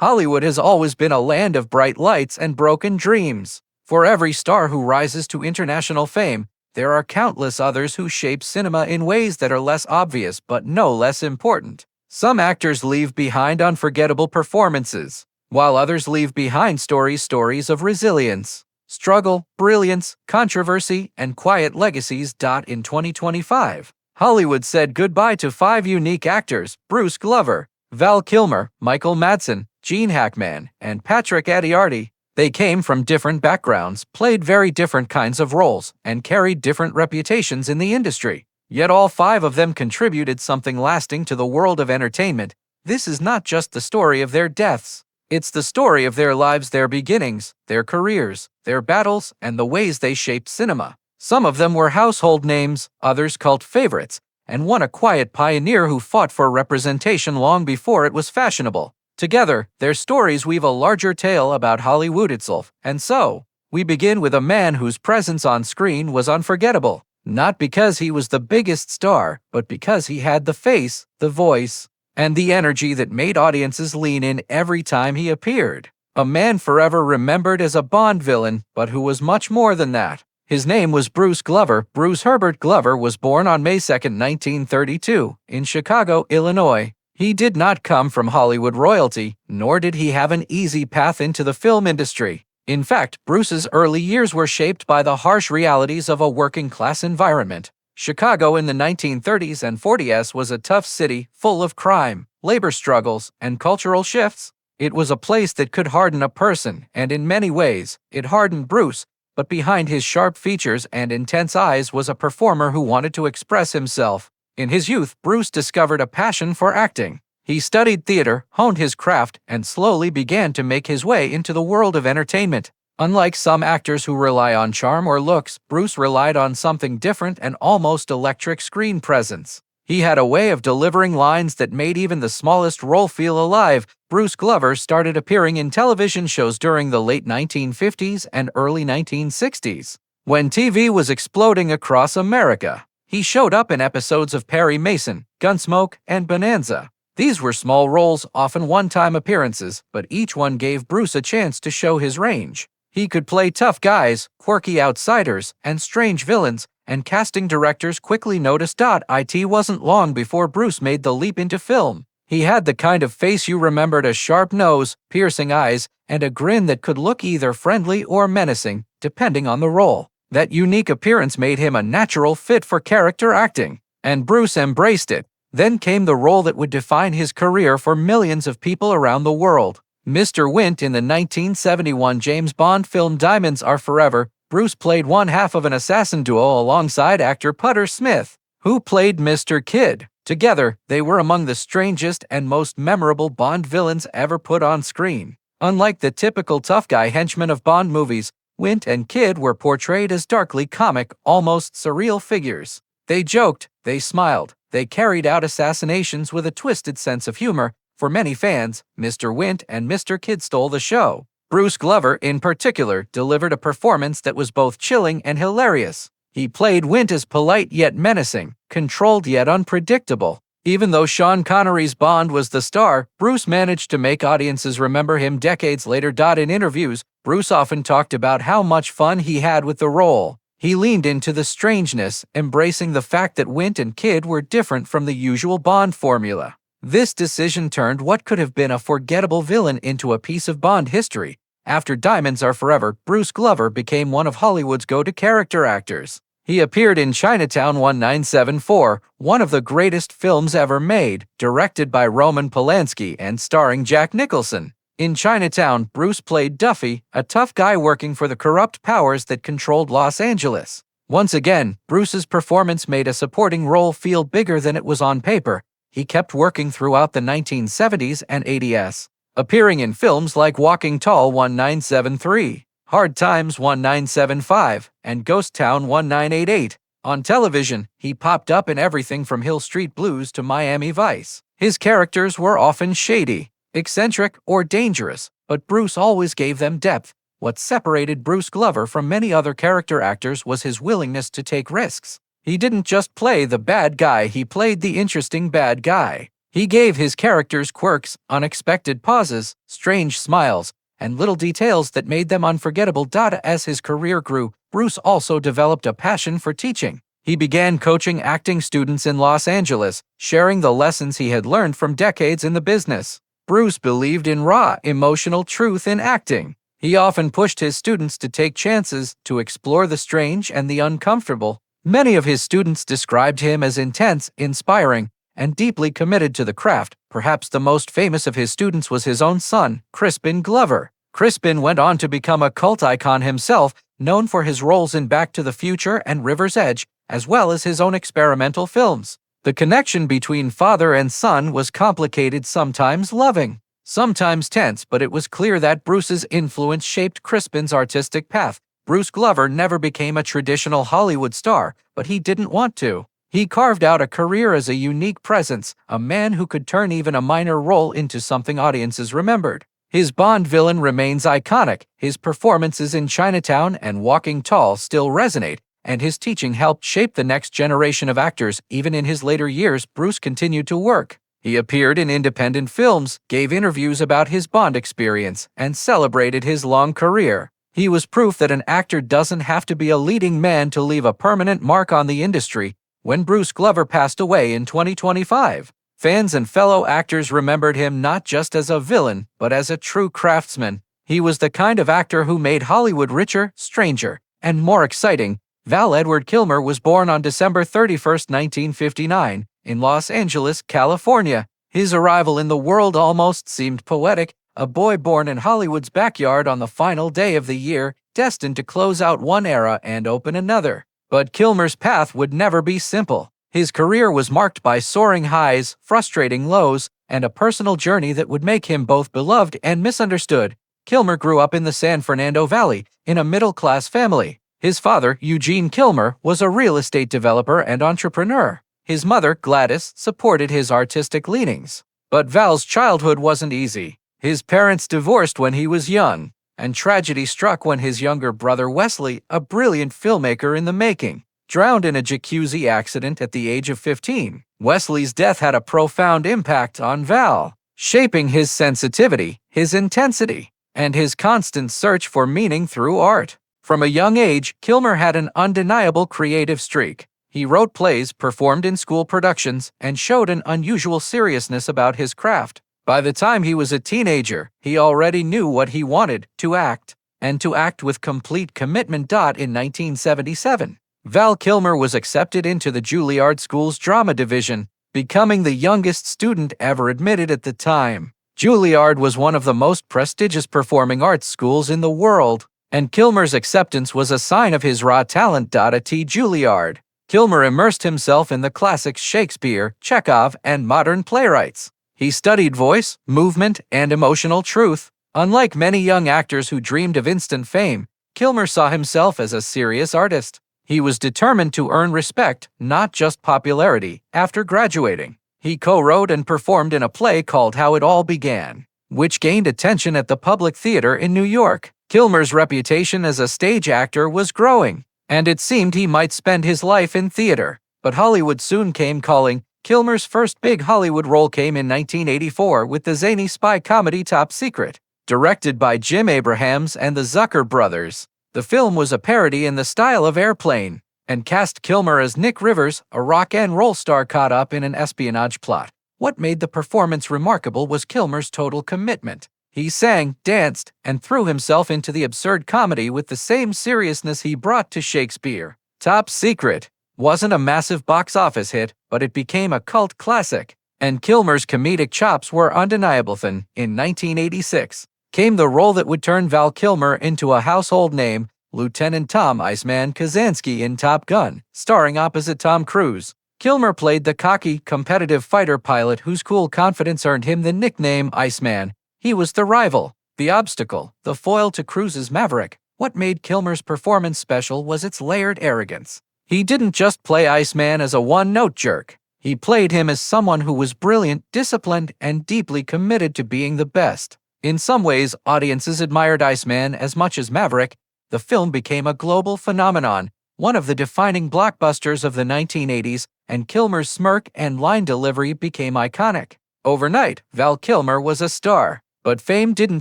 Hollywood has always been a land of bright lights and broken dreams. For every star who rises to international fame, there are countless others who shape cinema in ways that are less obvious but no less important. Some actors leave behind unforgettable performances, while others leave behind stories of resilience, struggle, brilliance, controversy, and quiet legacies. In 2025, Hollywood said goodbye to 5 unique actors: Bruce Glover, Val Kilmer, Michael Madsen, Gene Hackman, and Patrick Adiarte. They came from different backgrounds, played very different kinds of roles, and carried different reputations in the industry. Yet all 5 of them contributed something lasting to the world of entertainment. This is not just the story of their deaths. It's the story of their lives, their beginnings, their careers, their battles, and the ways they shaped cinema. Some of them were household names, others cult favorites, and one a quiet pioneer who fought for representation long before it was fashionable. Together, their stories weave a larger tale about Hollywood itself. And so, we begin with a man whose presence on screen was unforgettable. Not because he was the biggest star, but because he had the face, the voice, and the energy that made audiences lean in every time he appeared. A man forever remembered as a Bond villain, but who was much more than that. His name was Bruce Glover. Bruce Herbert Glover was born on May 2, 1932, in Chicago, Illinois. He did not come from Hollywood royalty, nor did he have an easy path into the film industry. In fact, Bruce's early years were shaped by the harsh realities of a working-class environment. Chicago in the 1930s and 40s was a tough city, full of crime, labor struggles, and cultural shifts. It was a place that could harden a person, and in many ways, it hardened Bruce. But behind his sharp features and intense eyes was a performer who wanted to express himself. In his youth, Bruce discovered a passion for acting. He studied theater, honed his craft, and slowly began to make his way into the world of entertainment. Unlike some actors who rely on charm or looks, Bruce relied on something different: an almost electric screen presence. He had a way of delivering lines that made even the smallest role feel alive. Bruce Glover started appearing in television shows during the late 1950s and early 1960s. When TV was exploding across America, he showed up in episodes of Perry Mason, Gunsmoke, and Bonanza. These were small roles, often one-time appearances, but each one gave Bruce a chance to show his range. He could play tough guys, quirky outsiders, and strange villains, and casting directors quickly noticed. It wasn't long before Bruce made the leap into film. He had the kind of face you remembered: a sharp nose, piercing eyes, and a grin that could look either friendly or menacing, depending on the role. That unique appearance made him a natural fit for character acting, and Bruce embraced it. Then came the role that would define his career for millions of people around the world: Mr. Wint in the 1971 James Bond film Diamonds Are Forever. Bruce played one half of an assassin duo alongside actor Putter Smith, who played Mr. Kidd. Together, they were among the strangest and most memorable Bond villains ever put on screen. Unlike the typical tough guy henchmen of Bond movies, Wint and Kidd were portrayed as darkly comic, almost surreal figures. They joked, they smiled, they carried out assassinations with a twisted sense of humor. For many fans, Mr. Wint and Mr. Kidd stole the show. Bruce Glover, in particular, delivered a performance that was both chilling and hilarious. He played Wint as polite yet menacing, controlled yet unpredictable. Even though Sean Connery's Bond was the star, Bruce managed to make audiences remember him decades later. In interviews, Bruce often talked about how much fun he had with the role. He leaned into the strangeness, embracing the fact that Wint and Kidd were different from the usual Bond formula. This decision turned what could have been a forgettable villain into a piece of Bond history. After Diamonds Are Forever, Bruce Glover became one of Hollywood's go-to character actors. He appeared in Chinatown 1974, one of the greatest films ever made, directed by Roman Polanski and starring Jack Nicholson. In Chinatown, Bruce played Duffy, a tough guy working for the corrupt powers that controlled Los Angeles. Once again, Bruce's performance made a supporting role feel bigger than it was on paper. He kept working throughout the 1970s and 80s, appearing in films like Walking Tall 1973, Hard Times 1975, and Ghost Town 1988. On television, he popped up in everything from Hill Street Blues to Miami Vice. His characters were often shady, eccentric, or dangerous, but Bruce always gave them depth. What separated Bruce Glover from many other character actors was his willingness to take risks. He didn't just play the bad guy, he played the interesting bad guy. He gave his characters quirks, unexpected pauses, strange smiles, and little details that made them unforgettable. As his career grew, Bruce also developed a passion for teaching. He began coaching acting students in Los Angeles, sharing the lessons he had learned from decades in the business. Bruce believed in raw, emotional truth in acting. He often pushed his students to take chances, to explore the strange and the uncomfortable. Many of his students described him as intense, inspiring, and deeply committed to the craft. Perhaps the most famous of his students was his own son, Crispin Glover. Crispin went on to become a cult icon himself, known for his roles in Back to the Future and River's Edge, as well as his own experimental films. The connection between father and son was complicated, sometimes loving, sometimes tense, but it was clear that Bruce's influence shaped Crispin's artistic path. Bruce Glover never became a traditional Hollywood star, but he didn't want to. He carved out a career as a unique presence, a man who could turn even a minor role into something audiences remembered. His Bond villain remains iconic, his performances in Chinatown and Walking Tall still resonate, and his teaching helped shape the next generation of actors. Even in his later years, Bruce continued to work. He appeared in independent films, gave interviews about his Bond experience, and celebrated his long career. He was proof that an actor doesn't have to be a leading man to leave a permanent mark on the industry. When Bruce Glover passed away in 2025, fans and fellow actors remembered him not just as a villain, but as a true craftsman. He was the kind of actor who made Hollywood richer, stranger, and more exciting. Val Edward Kilmer was born on December 31, 1959, in Los Angeles, California. His arrival in the world almost seemed poetic, a boy born in Hollywood's backyard on the final day of the year, destined to close out one era and open another. But Kilmer's path would never be simple. His career was marked by soaring highs, frustrating lows, and a personal journey that would make him both beloved and misunderstood. Kilmer grew up in the San Fernando Valley, in a middle-class family. His father, Eugene Kilmer, was a real estate developer and entrepreneur. His mother, Gladys, supported his artistic leanings. But Val's childhood wasn't easy. His parents divorced when he was young, and tragedy struck when his younger brother Wesley, a brilliant filmmaker in the making, drowned in a jacuzzi accident at the age of 15. Wesley's death had a profound impact on Val, shaping his sensitivity, his intensity, and his constant search for meaning through art. From a young age, Kilmer had an undeniable creative streak. He wrote plays, performed in school productions, and showed an unusual seriousness about his craft. By the time he was a teenager, he already knew what he wanted, to act, and to act with complete commitment. In 1977, Val Kilmer was accepted into the Juilliard School's drama division, becoming the youngest student ever admitted at the time. Juilliard was one of the most prestigious performing arts schools in the world, and Kilmer's acceptance was a sign of his raw talent. At Juilliard, Kilmer immersed himself in the classics Shakespeare, Chekhov, and modern playwrights. He studied voice, movement, and emotional truth. Unlike many young actors who dreamed of instant fame, Kilmer saw himself as a serious artist. He was determined to earn respect, not just popularity. After graduating, he co-wrote and performed in a play called How It All Began, which gained attention at the Public Theater in New York. Kilmer's reputation as a stage actor was growing, and it seemed he might spend his life in theater. But Hollywood soon came calling. Kilmer's first big Hollywood role came in 1984 with the zany spy comedy Top Secret, directed by Jim Abrahams and the Zucker brothers. The film was a parody in the style of Airplane, and cast Kilmer as Nick Rivers, a rock and roll star caught up in an espionage plot. What made the performance remarkable was Kilmer's total commitment. He sang, danced, and threw himself into the absurd comedy with the same seriousness he brought to Shakespeare. Top Secret wasn't a massive box office hit, but it became a cult classic, and Kilmer's comedic chops were undeniable. Then, in 1986, came the role that would turn Val Kilmer into a household name, Lieutenant Tom "Iceman" Kazansky in Top Gun, starring opposite Tom Cruise. Kilmer played the cocky, competitive fighter pilot whose cool confidence earned him the nickname Iceman. He was the rival, the obstacle, the foil to Cruise's Maverick. What made Kilmer's performance special was its layered arrogance. He didn't just play Iceman as a one-note jerk. He played him as someone who was brilliant, disciplined, and deeply committed to being the best. In some ways, audiences admired Iceman as much as Maverick. The film became a global phenomenon, one of the defining blockbusters of the 1980s, and Kilmer's smirk and line delivery became iconic. Overnight, Val Kilmer was a star, but fame didn't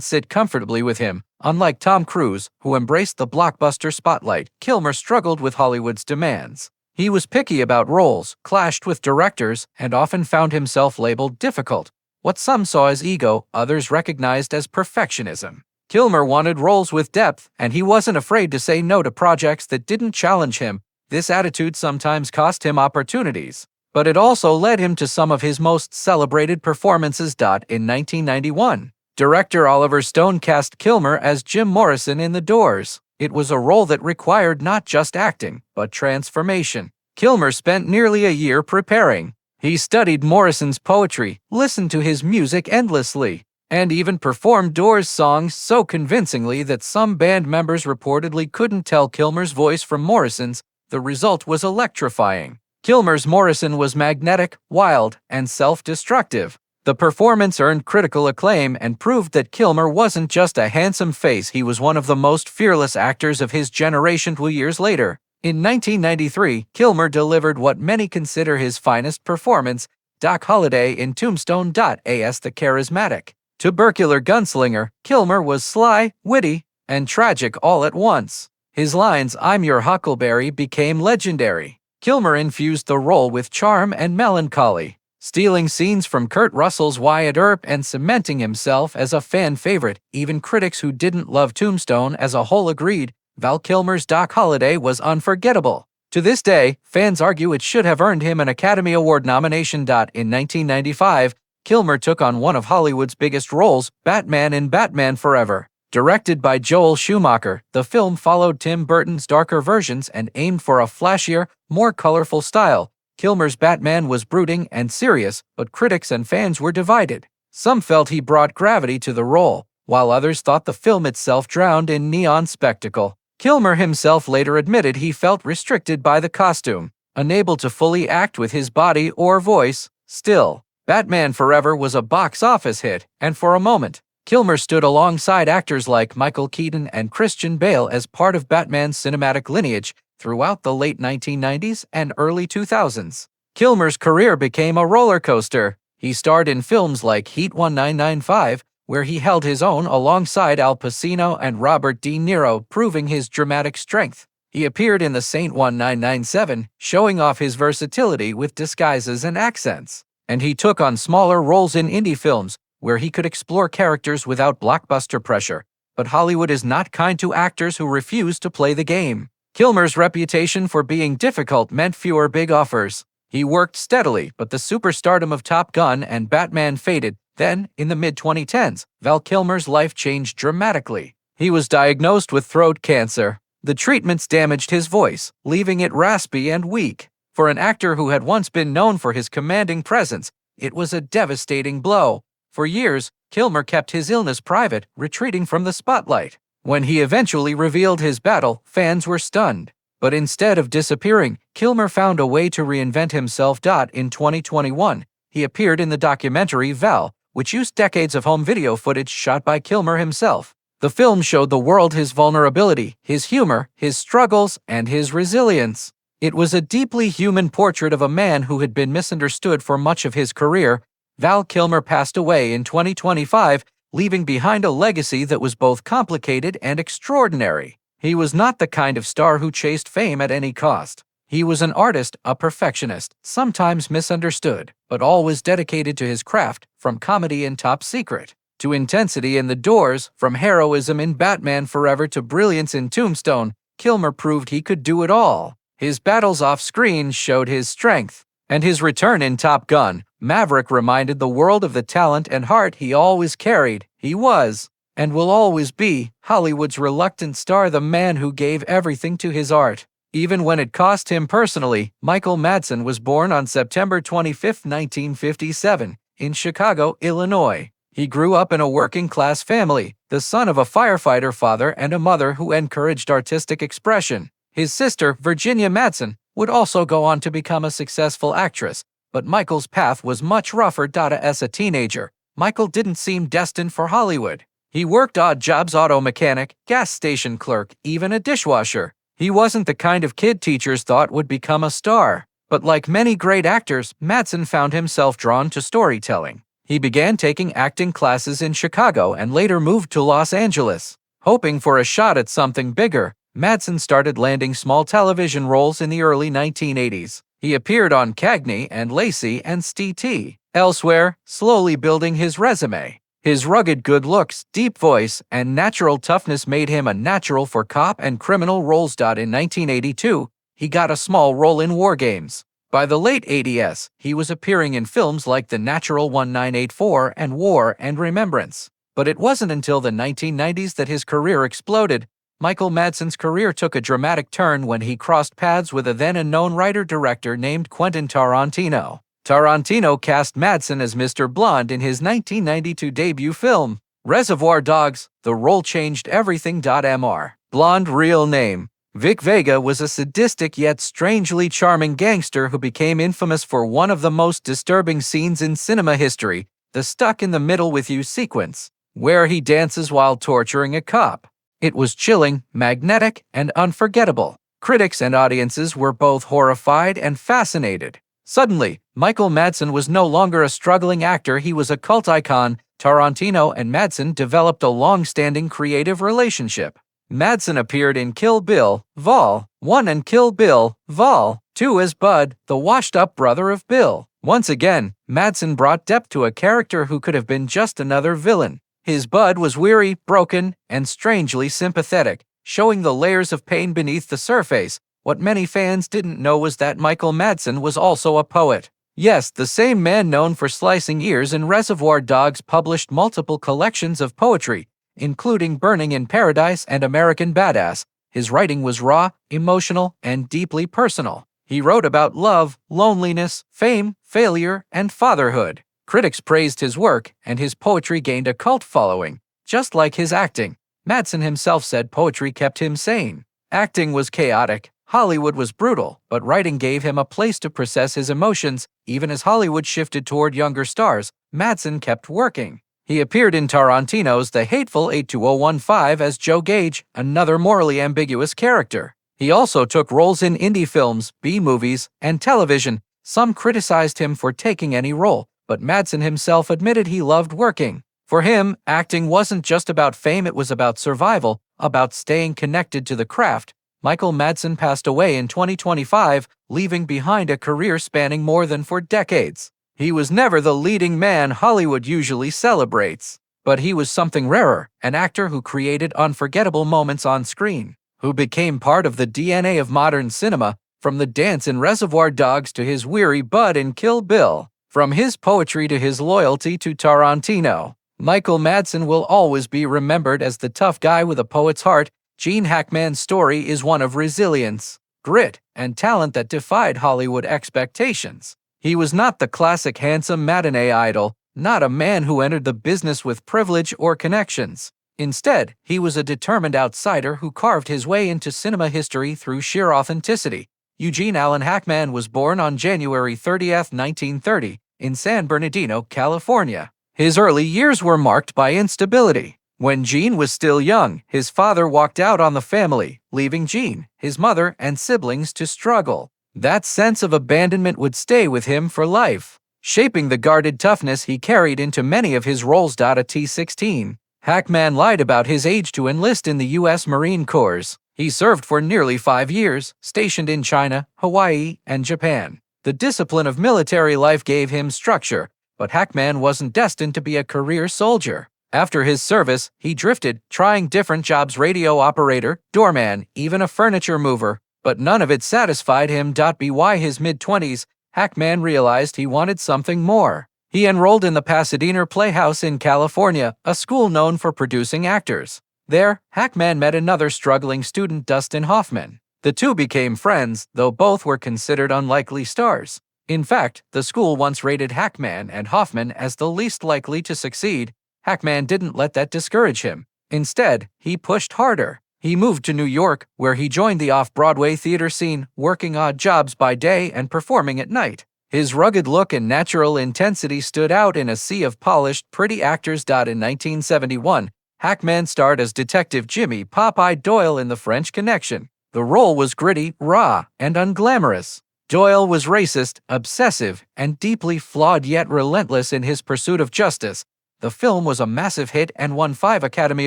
sit comfortably with him. Unlike Tom Cruise, who embraced the blockbuster spotlight, Kilmer struggled with Hollywood's demands. He was picky about roles, clashed with directors, and often found himself labeled difficult. What some saw as ego, others recognized as perfectionism. Kilmer wanted roles with depth, and he wasn't afraid to say no to projects that didn't challenge him. This attitude sometimes cost him opportunities, but it also led him to some of his most celebrated performances. In 1991, director Oliver Stone cast Kilmer as Jim Morrison in The Doors. It was a role that required not just acting, but transformation. Kilmer spent nearly a year preparing. He studied Morrison's poetry, listened to his music endlessly, and even performed Doors songs so convincingly that some band members reportedly couldn't tell Kilmer's voice from Morrison's. The result was electrifying. Kilmer's Morrison was magnetic, wild, and self-destructive. The performance earned critical acclaim and proved that Kilmer wasn't just a handsome face, he was one of the most fearless actors of his generation. 2 years later, in 1993, Kilmer delivered what many consider his finest performance, Doc Holliday in Tombstone. As the charismatic, tubercular gunslinger, Kilmer was sly, witty, and tragic all at once. His lines, "I'm your huckleberry," became legendary. Kilmer infused the role with charm and melancholy, stealing scenes from Kurt Russell's Wyatt Earp and cementing himself as a fan favorite. Even critics who didn't love Tombstone as a whole agreed Val Kilmer's Doc Holliday was unforgettable. To this day, fans argue it should have earned him an Academy Award nomination. In 1995, Kilmer took on one of Hollywood's biggest roles, Batman in Batman Forever. Directed by Joel Schumacher, the film followed Tim Burton's darker versions and aimed for a flashier, more colorful style. Kilmer's Batman was brooding and serious, but critics and fans were divided. Some felt he brought gravity to the role, while others thought the film itself drowned in neon spectacle. Kilmer himself later admitted he felt restricted by the costume, unable to fully act with his body or voice. Still, Batman Forever was a box office hit, and for a moment, Kilmer stood alongside actors like Michael Keaton and Christian Bale as part of Batman's cinematic lineage throughout the late 1990s and early 2000s. Kilmer's career became a roller coaster. He starred in films like Heat 1995, where he held his own alongside Al Pacino and Robert De Niro, proving his dramatic strength. He appeared in The Saint 1997, showing off his versatility with disguises and accents. And he took on smaller roles in indie films, where he could explore characters without blockbuster pressure. But Hollywood is not kind to actors who refuse to play the game. Kilmer's reputation for being difficult meant fewer big offers. He worked steadily, but the superstardom of Top Gun and Batman faded. Then, in the mid-2010s, Val Kilmer's life changed dramatically. He was diagnosed with throat cancer. The treatments damaged his voice, leaving it raspy and weak. For an actor who had once been known for his commanding presence, it was a devastating blow. For years, Kilmer kept his illness private, retreating from the spotlight. When he eventually revealed his battle, fans were stunned. But instead of disappearing, Kilmer found a way to reinvent himself. In 2021, he appeared in the documentary Val, which used decades of home video footage shot by Kilmer himself. The film showed the world his vulnerability, his humor, his struggles, and his resilience. It was a deeply human portrait of a man who had been misunderstood for much of his career. Val Kilmer passed away in 2025, leaving behind a legacy that was both complicated and extraordinary. He was not the kind of star who chased fame at any cost. He was an artist, a perfectionist, sometimes misunderstood, but always dedicated to his craft. From comedy in Top Secret to intensity in The Doors, from heroism in Batman Forever to brilliance in Tombstone, Kilmer proved he could do it all. His battles off-screen showed his strength, and his return in Top Gun, Maverick, reminded the world of the talent and heart he always carried. He was, and will always be, Hollywood's reluctant star, the man who gave everything to his art, even when it cost him personally. Michael Madsen was born on September 25, 1957, in Chicago, Illinois. He grew up in a working-class family, the son of a firefighter father and a mother who encouraged artistic expression. His sister, Virginia Madsen, would also go on to become a successful actress, but Michael's path was much rougher. As a teenager, Michael didn't seem destined for Hollywood. He worked odd jobs: auto mechanic, gas station clerk, even a dishwasher. He wasn't the kind of kid teachers thought would become a star. But like many great actors, Madsen found himself drawn to storytelling. He began taking acting classes in Chicago and later moved to Los Angeles. Hoping for a shot at something bigger, Madsen started landing small television roles in the early 1980s. He appeared on Cagney and Lacey and St. Elsewhere, slowly building his resume. His rugged good looks, deep voice, and natural toughness made him a natural for cop and criminal roles. In 1982, he got a small role in War Games. By the late 80s, he was appearing in films like The Natural 1984 and War and Remembrance. But it wasn't until the 1990s that his career exploded. Michael Madsen's career took a dramatic turn when he crossed paths with a then-unknown writer-director named Quentin Tarantino. Tarantino cast Madsen as Mr. Blonde in his 1992 debut film, Reservoir Dogs. The role changed everything. Mr. Blonde real name. Vic Vega was a sadistic yet strangely charming gangster who became infamous for one of the most disturbing scenes in cinema history, the stuck in the middle with you sequence, where he dances while torturing a cop. It was chilling, magnetic, and unforgettable. Critics and audiences were both horrified and fascinated. Suddenly, Michael Madsen was no longer a struggling actor, he was a cult icon. Tarantino and Madsen developed a long-standing creative relationship. Madsen appeared in Kill Bill, Vol. 1 and Kill Bill, Vol. 2 as Bud, the washed-up brother of Bill. Once again, Madsen brought depth to a character who could have been just another villain. His Bud was weary, broken, and strangely sympathetic, showing the layers of pain beneath the surface. What many fans didn't know was that Michael Madsen was also a poet. Yes, the same man known for slicing ears in Reservoir Dogs published multiple collections of poetry, including Burning in Paradise and American Badass. His writing was raw, emotional, and deeply personal. He wrote about love, loneliness, fame, failure, and fatherhood. Critics praised his work, and his poetry gained a cult following. Just like his acting, Madsen himself said poetry kept him sane. Acting was chaotic, Hollywood was brutal, but writing gave him a place to process his emotions. Even as Hollywood shifted toward younger stars, Madsen kept working. He appeared in Tarantino's The Hateful Eight 2015 as Joe Gage, another morally ambiguous character. He also took roles in indie films, B-movies, and television. Some criticized him for taking any role, but Madsen himself admitted he loved working. For him, acting wasn't just about fame, it was about survival, about staying connected to the craft. Michael Madsen passed away in 2025, leaving behind a career spanning more than 4 decades. He was never the leading man Hollywood usually celebrates, but he was something rarer, an actor who created unforgettable moments on screen, who became part of the DNA of modern cinema, from the dance in Reservoir Dogs to his weary Bud in Kill Bill. From his poetry to his loyalty to Tarantino, Michael Madsen will always be remembered as the tough guy with a poet's heart. Gene Hackman's story is one of resilience, grit, and talent that defied Hollywood expectations. He was not the classic handsome matinee idol, not a man who entered the business with privilege or connections. Instead, he was a determined outsider who carved his way into cinema history through sheer authenticity. Eugene Allen Hackman was born on January 30, 1930, in San Bernardino, California. His early years were marked by instability. When Gene was still young, his father walked out on the family, leaving Gene, his mother, and siblings to struggle. That sense of abandonment would stay with him for life, shaping the guarded toughness he carried into many of his roles. At 16, Hackman lied about his age to enlist in the U.S. Marine Corps. He served for nearly 5 years, stationed in China, Hawaii, and Japan. The discipline of military life gave him structure, but Hackman wasn't destined to be a career soldier. After his service, he drifted, trying different jobs: radio operator, doorman, even a furniture mover. But none of it satisfied him. By his mid-20s, Hackman realized he wanted something more. He enrolled in the Pasadena Playhouse in California, a school known for producing actors. There, Hackman met another struggling student, Dustin Hoffman. The two became friends, though both were considered unlikely stars. In fact, the school once rated Hackman and Hoffman as the least likely to succeed. Hackman didn't let that discourage him. Instead, he pushed harder. He moved to New York, where he joined the off-Broadway theater scene, working odd jobs by day and performing at night. His rugged look and natural intensity stood out in a sea of polished, pretty actors. In 1971, Hackman starred as Detective Jimmy Popeye Doyle in The French Connection. The role was gritty, raw, and unglamorous. Doyle was racist, obsessive, and deeply flawed yet relentless in his pursuit of justice. The film was a massive hit and won 5 Academy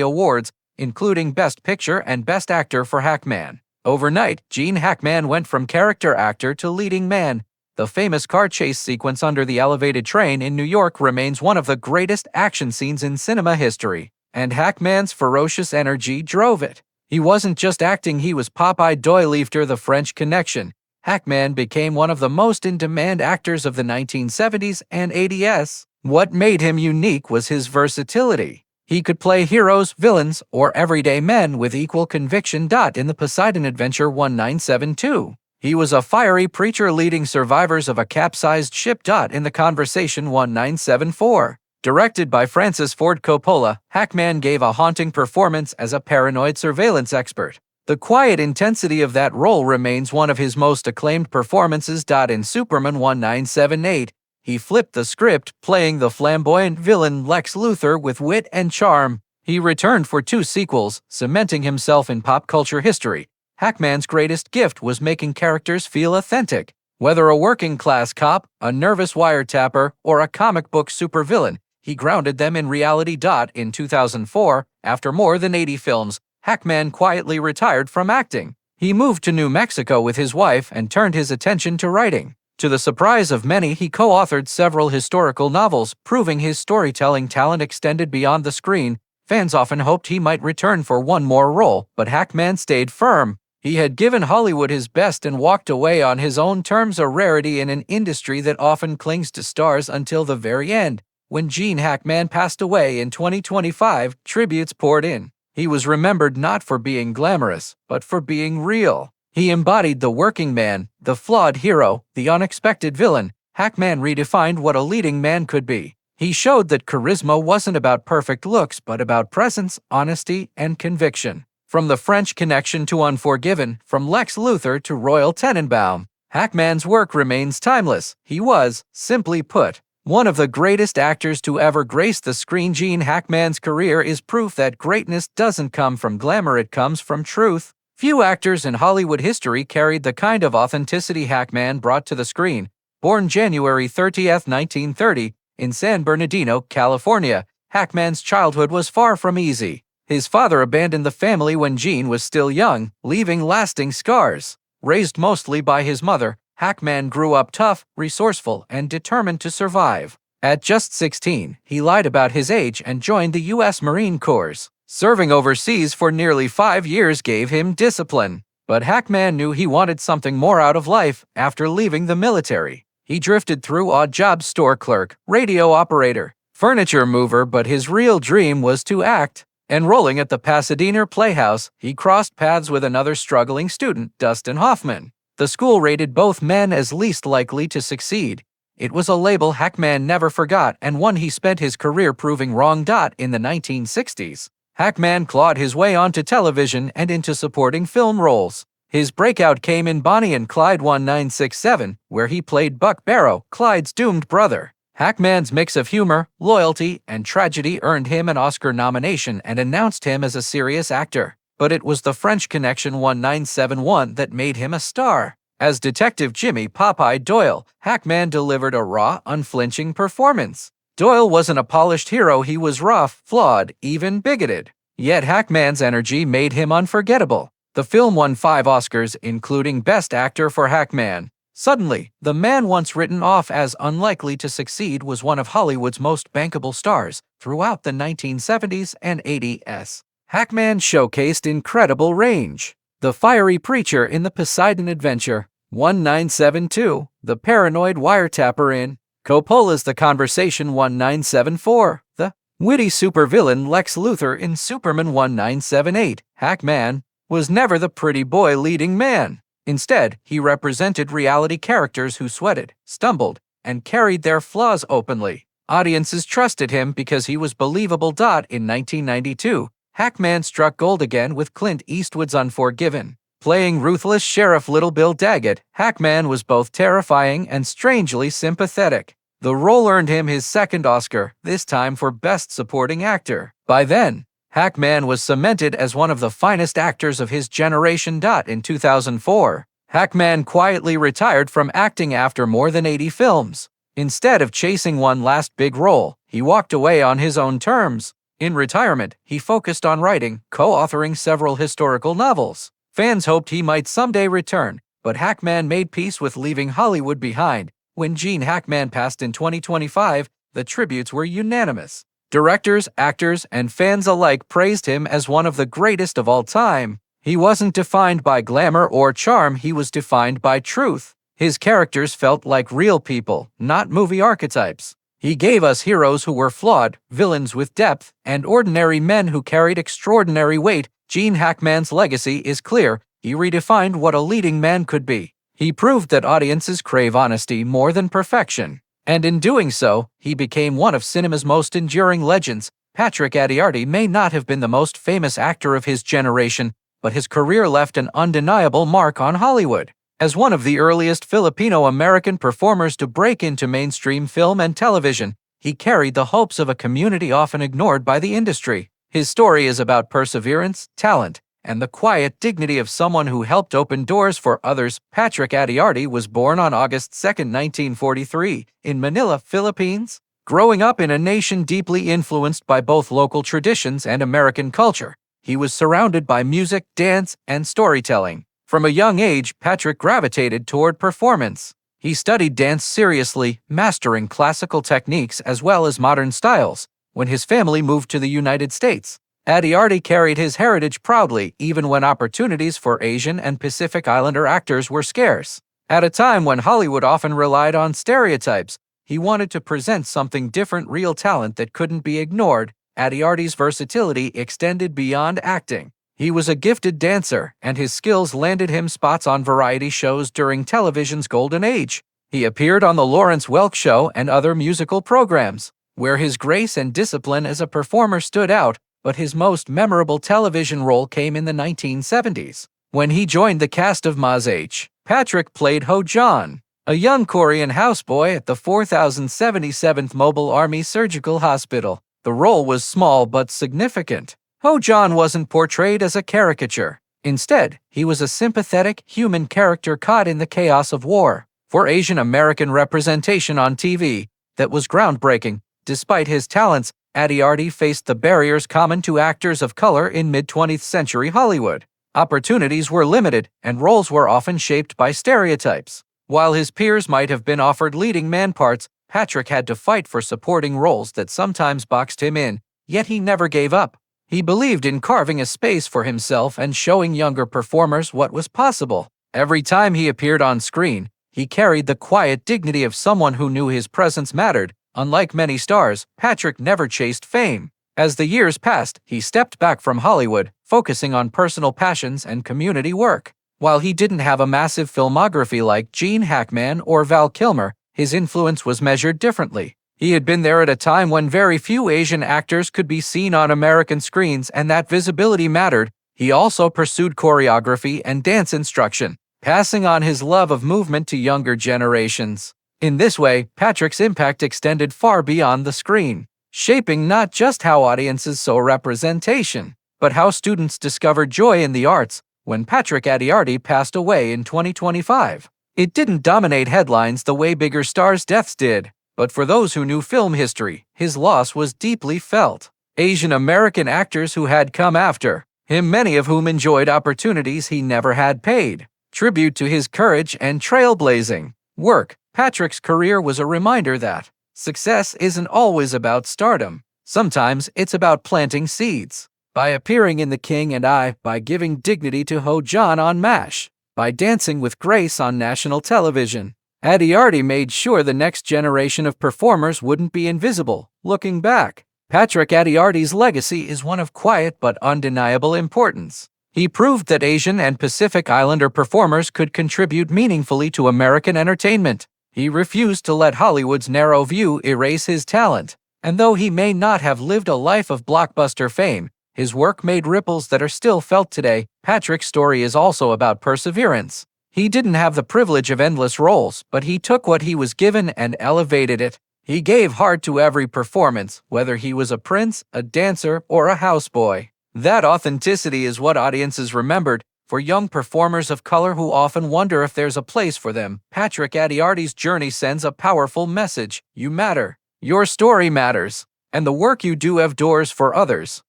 Awards, including Best Picture and Best Actor for Hackman. Overnight, Gene Hackman went from character actor to leading man. The famous car chase sequence under the elevated train in New York remains one of the greatest action scenes in cinema history, and Hackman's ferocious energy drove it. He wasn't just acting, he was Popeye Doyle after The French Connection. Hackman became one of the most in-demand actors of the 1970s and 80s. What made him unique was his versatility. He could play heroes, villains, or everyday men with equal conviction. In the Poseidon Adventure 1972, he was a fiery preacher leading survivors of a capsized ship. In The Conversation 1974, directed by Francis Ford Coppola, Hackman gave a haunting performance as a paranoid surveillance expert. The quiet intensity of that role remains one of his most acclaimed performances. In Superman 1978, he flipped the script, playing the flamboyant villain Lex Luthor with wit and charm. He returned for 2 sequels, cementing himself in pop culture history. Hackman's greatest gift was making characters feel authentic. Whether a working-class cop, a nervous wiretapper, or a comic book supervillain, he grounded them in reality. In 2004, after more than 80 films, Hackman quietly retired from acting. He moved to New Mexico with his wife and turned his attention to writing. To the surprise of many, he co-authored several historical novels, proving his storytelling talent extended beyond the screen. Fans often hoped he might return for one more role, but Hackman stayed firm. He had given Hollywood his best and walked away on his own terms, a rarity in an industry that often clings to stars until the very end. When Gene Hackman passed away in 2025, tributes poured in. He was remembered not for being glamorous, but for being real. He embodied the working man, the flawed hero, the unexpected villain. Hackman redefined what a leading man could be. He showed that charisma wasn't about perfect looks, but about presence, honesty, and conviction. From The French Connection to Unforgiven, from Lex Luthor to Royal Tenenbaum, Hackman's work remains timeless. He was, simply put, one of the greatest actors to ever grace the screen. Gene Hackman's career is proof that greatness doesn't come from glamour, it comes from truth. Few actors in Hollywood history carried the kind of authenticity Hackman brought to the screen. Born January 30, 1930, in San Bernardino, California, Hackman's childhood was far from easy. His father abandoned the family when Gene was still young, leaving lasting scars. Raised mostly by his mother, Hackman grew up tough, resourceful, and determined to survive. At just 16, he lied about his age and joined the U.S. Marine Corps. Serving overseas for nearly 5 years gave him discipline. But Hackman knew he wanted something more out of life. After leaving the military, he drifted through odd jobs: store clerk, radio operator, furniture mover, but his real dream was to act. Enrolling at the Pasadena Playhouse, he crossed paths with another struggling student, Dustin Hoffman. The school rated both men as least likely to succeed. It was a label Hackman never forgot, and one he spent his career proving wrong. In the 1960s, Hackman clawed his way onto television and into supporting film roles. His breakout came in Bonnie and Clyde 1967, where he played Buck Barrow, Clyde's doomed brother. Hackman's mix of humor, loyalty, and tragedy earned him an Oscar nomination and announced him as a serious actor. But it was The French Connection 1971 that made him a star. As Detective Jimmy Popeye Doyle, Hackman delivered a raw, unflinching performance. Doyle wasn't a polished hero, he was rough, flawed, even bigoted. Yet Hackman's energy made him unforgettable. The film won 5 Oscars, including Best Actor for Hackman. Suddenly, the man once written off as unlikely to succeed was one of Hollywood's most bankable stars throughout the 1970s and 80s. Hackman showcased incredible range. The fiery preacher in The Poseidon Adventure 1972, the paranoid wiretapper in Coppola's The Conversation 1974, the witty supervillain Lex Luthor in Superman 1978. Hackman was never the pretty boy leading man. Instead, he represented reality characters who sweated, stumbled, and carried their flaws openly. Audiences trusted him because he was believable. In 1992, Hackman struck gold again with Clint Eastwood's Unforgiven. Playing ruthless Sheriff Little Bill Daggett, Hackman was both terrifying and strangely sympathetic. The role earned him his second Oscar, this time for Best Supporting Actor. By then, Hackman was cemented as one of the finest actors of his generation. In 2004, Hackman quietly retired from acting after more than 80 films. Instead of chasing one last big role, he walked away on his own terms. In retirement, he focused on writing, co-authoring several historical novels. Fans hoped he might someday return, but Hackman made peace with leaving Hollywood behind. When Gene Hackman passed in 2025, the tributes were unanimous. Directors, actors, and fans alike praised him as one of the greatest of all time. He wasn't defined by glamour or charm, he was defined by truth. His characters felt like real people, not movie archetypes. He gave us heroes who were flawed, villains with depth, and ordinary men who carried extraordinary weight. Gene Hackman's legacy is clear. He redefined what a leading man could be. He proved that audiences crave honesty more than perfection. And in doing so, he became one of cinema's most enduring legends. Patrick Adiarte may not have been the most famous actor of his generation, but his career left an undeniable mark on Hollywood. As one of the earliest Filipino-American performers to break into mainstream film and television, he carried the hopes of a community often ignored by the industry. His story is about perseverance, talent, and the quiet dignity of someone who helped open doors for others. Patrick Adiarte was born on August 2, 1943, in Manila, Philippines. Growing up in a nation deeply influenced by both local traditions and American culture, he was surrounded by music, dance, and storytelling. From a young age, Patrick gravitated toward performance. He studied dance seriously, mastering classical techniques as well as modern styles. When his family moved to the United States, Adiarte carried his heritage proudly, even when opportunities for Asian and Pacific Islander actors were scarce. At a time when Hollywood often relied on stereotypes, he wanted to present something different, real talent that couldn't be ignored. Adiarte's versatility extended beyond acting. He was a gifted dancer, and his skills landed him spots on variety shows during television's golden age. He appeared on The Lawrence Welk Show and other musical programs, where his grace and discipline as a performer stood out, but his most memorable television role came in the 1970s. When he joined the cast of Madsen, Patrick played Ho John, a young Korean houseboy at the 4077th Mobile Army Surgical Hospital. The role was small but significant. Ho John wasn't portrayed as a caricature. Instead, he was a sympathetic, human character caught in the chaos of war. For Asian American representation on TV, that was groundbreaking. Despite his talents, Adiarte faced the barriers common to actors of color in mid-20th century Hollywood. Opportunities were limited, and roles were often shaped by stereotypes. While his peers might have been offered leading man parts, Patrick had to fight for supporting roles that sometimes boxed him in, yet he never gave up. He believed in carving a space for himself and showing younger performers what was possible. Every time he appeared on screen, he carried the quiet dignity of someone who knew his presence mattered. Unlike many stars, Patrick never chased fame. As the years passed, he stepped back from Hollywood, focusing on personal passions and community work. While he didn't have a massive filmography like Gene Hackman or Val Kilmer, his influence was measured differently. He had been there at a time when very few Asian actors could be seen on American screens, and that visibility mattered. He also pursued choreography and dance instruction, passing on his love of movement to younger generations. In this way, Patrick's impact extended far beyond the screen, shaping not just how audiences saw representation, but how students discovered joy in the arts. When Patrick Adiarte passed away in 2025, it didn't dominate headlines the way bigger stars' deaths did. But for those who knew film history, his loss was deeply felt. Asian American actors who had come after him, many of whom enjoyed opportunities he never had, paid tribute to his courage and trailblazing work. Patrick's career was a reminder that success isn't always about stardom. Sometimes it's about planting seeds. By appearing in The King and I, by giving dignity to Ho John on MASH, by dancing with grace on national television, Adiarte made sure the next generation of performers wouldn't be invisible. Looking back, Patrick Adiarte's legacy is one of quiet but undeniable importance. He proved that Asian and Pacific Islander performers could contribute meaningfully to American entertainment. He refused to let Hollywood's narrow view erase his talent. And though he may not have lived a life of blockbuster fame, his work made ripples that are still felt today. Patrick's story is also about perseverance. He didn't have the privilege of endless roles, but he took what he was given and elevated it. He gave heart to every performance, whether he was a prince, a dancer, or a houseboy. That authenticity is what audiences remembered. For young performers of color who often wonder if there's a place for them, Patrick Adiarte's journey sends a powerful message. You matter. Your story matters. And the work you do have doors for others.